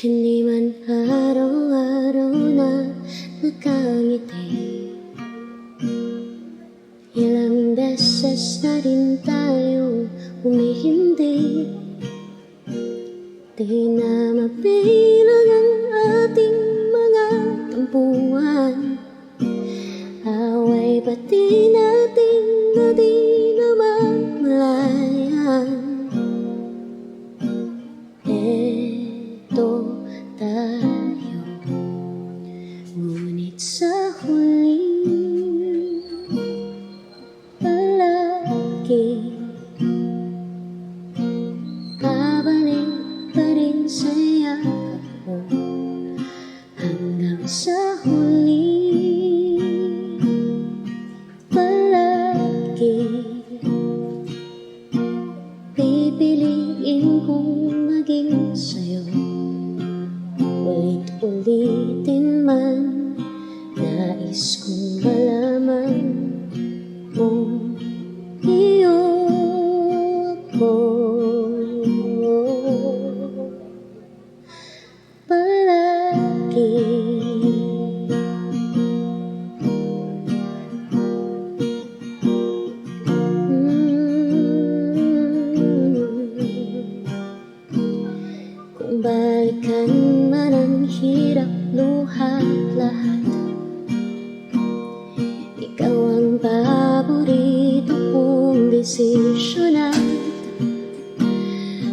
Hindi man araw-araw na nakangiti, ilang beses na rin tayong humihindi. Di na mabilang ang ating mga tampuhan, away pati natin na di namamalayan. Eto tayo, ngunit sa huli palagi babalik pa rin sa yakap mo. Hanggang sa huli palagi pipiliin kong maging sa'yo. Ulit-ulitin man, nais kong malaman mo iyo ako. Palagi kung balikan man ang hirap, luha, lahat, ikaw ang paborito kong desisyonan.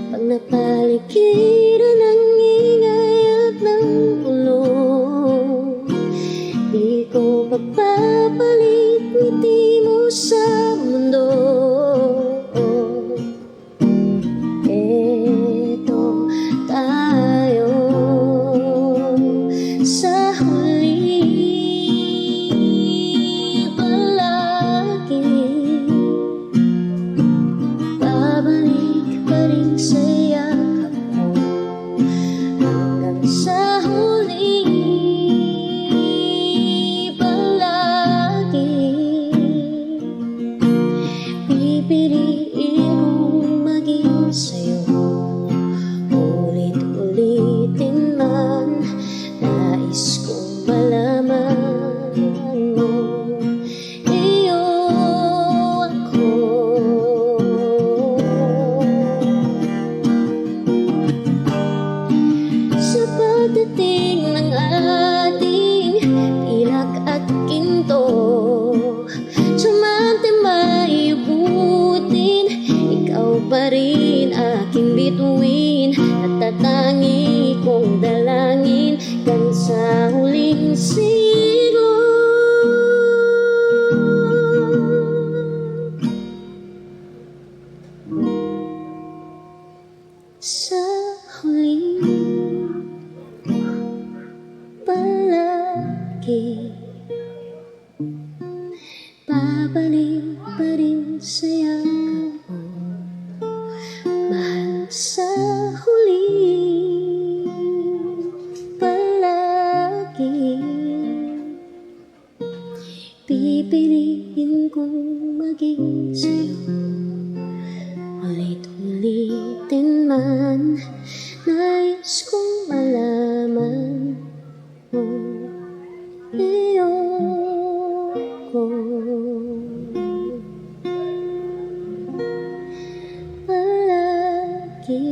Pag napaligiran ng ingay at ng ulo, di ko papapalit ngiti mo sa mundo. Eto tayo sa huli palagi, babalik pa rin sa yakap mo. Hanggang sa huli palagi pipiliin kong maging sa'yo. Ulit-ulitin man, nais kong malaman mo iyo ako. Sa pagdating ng ating pilak at ginto, sumante may ubutin, ikaw pa rin aking bituin, natatangi kong dalangin hanggang sa huling siglo. Sa huli palagi babalik pa rin sa yakap mo. Mahal, sa huli palagi pipiliin kong maging sa'yo. Ulit-ulitin man, nais kong malaman mo iyo ko. Palagi